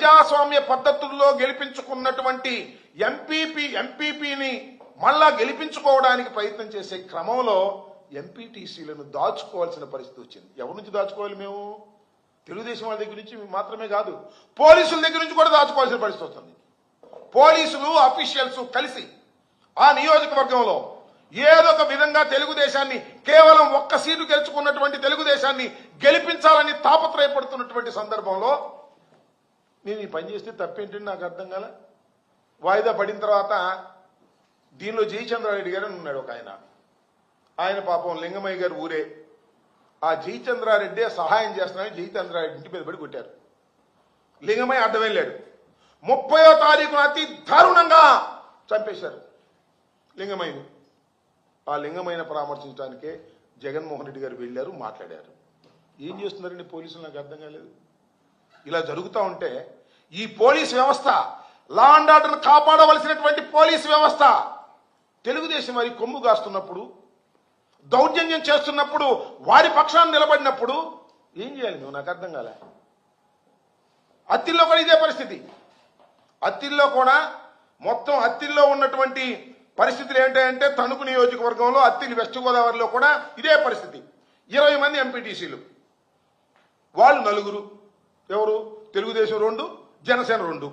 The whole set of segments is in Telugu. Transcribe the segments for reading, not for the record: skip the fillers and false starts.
ప్రజాస్వామ్య పద్ధతుల్లో గెలిపించుకున్నటువంటి ఎంపీపీని మళ్ళా గెలిపించుకోవడానికి ప్రయత్నం చేసే క్రమంలో ఎంపీటీసీలను దాచుకోవాల్సిన పరిస్థితి వచ్చింది. ఎవరి నుంచి దాచుకోవాలి? మేము తెలుగుదేశం వాళ్ళ దగ్గర నుంచి మాత్రమే కాదు, పోలీసుల దగ్గర నుంచి కూడా దాచుకోవాల్సిన పరిస్థితి వస్తుంది. పోలీసులు అఫీషియల్స్ కలిసి ఆ నియోజకవర్గంలో ఏదో ఒక విధంగా తెలుగుదేశాన్ని, కేవలం ఒక్క సీటు గెలుచుకున్నటువంటి తెలుగుదేశాన్ని గెలిపించాలని తాపత్రయపడుతున్నటువంటి సందర్భంలో నేను ఈ పని చేస్తే తప్పేంటంటే నాకు అర్థం కాల. వాయిదా పడిన తర్వాత దీనిలో జయచంద్రారెడ్డి గారు అని ఉన్నాడు ఒక ఆయన పాపం లింగమయ్య గారు ఊరే. ఆ జయచంద్రారెడ్డి సహాయం చేస్తున్నారని జయచంద్రారెడ్డి ఇంటి మీద పడి కొట్టారు. లింగమయ్య అడ్డం వెళ్ళాడు. 30వ తారీఖున అతి దారుణంగా చంపేశారు లింగమయ్యని. ఆ లింగమయ్యను పరామర్శించడానికే జగన్మోహన్ రెడ్డి గారు వెళ్ళారు, మాట్లాడారు. ఏం చేస్తున్నారండి పోలీసులు? నాకు అర్థం కాలేదు. ఇలా జరుగుతూ ఉంటే ఈ పోలీస్ వ్యవస్థ, లా అండ్ ఆర్డర్ను కాపాడవలసినటువంటి పోలీస్ వ్యవస్థ తెలుగుదేశం వారి కొమ్ము కాస్తున్నప్పుడు, దౌర్జన్యం చేస్తున్నప్పుడు, వారి పక్షాన్ని నిలబడినప్పుడు ఏం చేయాలి నువ్వు? నాకు అర్థం కాలే. అత్తిల్లో కూడా ఇదే పరిస్థితి. అత్తిల్లో కూడా మొత్తం అత్తిల్లో ఉన్నటువంటి పరిస్థితులు ఏంటంటే తణుకు నియోజకవర్గంలో అత్తిలి వెస్ట్ గోదావరిలో కూడా ఇదే పరిస్థితి. 20 మంది ఎంపీటీసీలు, వాళ్ళు 4. ఎవరు? తెలుగుదేశం 2, జనసేన 2.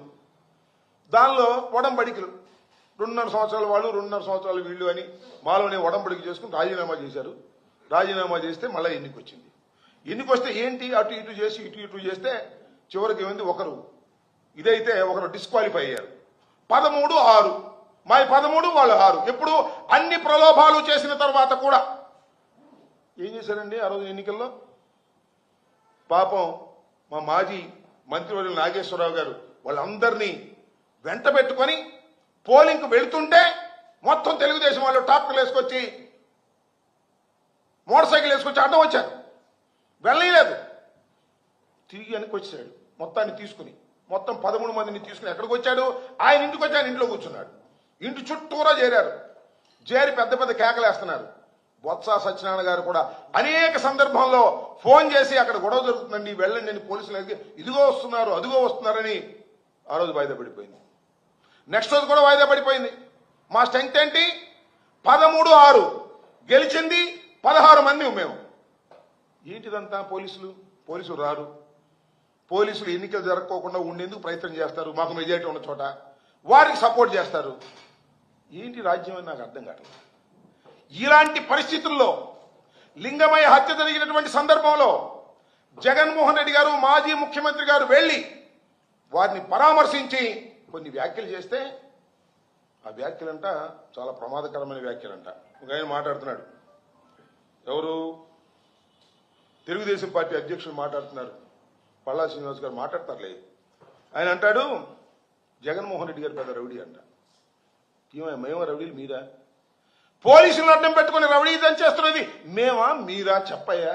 దానిలో ఒడంబడికలు 2.5 సంవత్సరాల వాళ్ళు, 2.5 సంవత్సరాలు వీళ్ళు అని మాలోనే ఒడంబడికి చేసుకుని రాజీనామా చేశారు. రాజీనామా చేస్తే మళ్ళీ ఎన్నిక వచ్చింది. ఎన్నిక వస్తే ఏంటి, అటు ఇటు చేసి ఇటు చేస్తే చివరికి ఏమైంది, ఒకరు ఇదైతే ఒకరు డిస్క్వాలిఫై అయ్యారు. 13-6, మాది 13, వాళ్ళు 6. ఎప్పుడు అన్ని ప్రలోభాలు చేసిన తర్వాత కూడా ఏం చేశారండి ఆ రోజు ఎన్నికల్లో? పాపం మా మాజీ మంత్రివర్యులు నాగేశ్వరరావు గారు వాళ్ళందరినీ వెంట పెట్టుకొని పోలింగ్కు వెళుతుంటే మొత్తం తెలుగుదేశం వాళ్ళు ట్రాక్టర్లు వేసుకొచ్చి, మోటార్ సైకిల్ వేసుకొచ్చి అడ్డం వచ్చారు. వెళ్ళలేదు, తిరిగి వెనక్కి వచ్చాడు. మొత్తాన్ని తీసుకుని, మొత్తం 13 మందిని తీసుకుని ఎక్కడికి వచ్చాడు? ఆయన ఇంటికి వచ్చి ఆయన ఇంట్లో కూర్చున్నాడు. ఇంటి చుట్టూరా చేరారు. చేరి పెద్ద పెద్ద కేకలేస్తున్నారు. బొత్స సత్యనారాయణ గారు కూడా అనేక సందర్భంలో ఫోన్ చేసి అక్కడ గొడవ జరుగుతుందండి, వెళ్ళండి అని పోలీసులు ఇదిగో వస్తున్నారు, అదిగో వస్తున్నారని ఆ రోజు వాయిదా పడిపోయింది. నెక్స్ట్ రోజు కూడా వాయిదా పడిపోయింది. మా స్ట్రెంగ్త్ ఏంటి? 13-6, గెలిచింది 16 మంది మేము. ఏంటిదంతా? పోలీసులు రారు. పోలీసులు ఎన్నికలు జరగకోకుండా ఉండేందుకు ప్రయత్నం చేస్తారు. మాకు మెజారిటీ ఉన్న చోట వారికి సపోర్ట్ చేస్తారు. ఏంటి రాజ్యం అని నాకు అర్థం కావట్లేదు. ఇలాంటి పరిస్థితుల్లో లింగమయ్య హత్య జరిగినటువంటి సందర్భంలో జగన్మోహన్ రెడ్డి గారు, మాజీ ముఖ్యమంత్రి గారు వెళ్లి వారిని పరామర్శించి కొన్ని వ్యాఖ్యలు చేస్తే ఆ వ్యాఖ్యలంట చాలా ప్రమాదకరమైన వ్యాఖ్యలంట. ఒక ఆయన మాట్లాడుతున్నాడు. ఎవరు? తెలుగుదేశం పార్టీ అధ్యక్షులు మాట్లాడుతున్నారు. పల్లా శ్రీనివాస్ గారు మాట్లాడతారులే. ఆయన అంటాడు జగన్మోహన్ రెడ్డి గారు పెద్ద రౌడీ అంట. మేమా రౌడీలు? మీరా? పోలీసులను అడ్డం పెట్టుకుని రౌడీజం చేస్తున్నది మేమా మీరా? చెప్పయ్యా.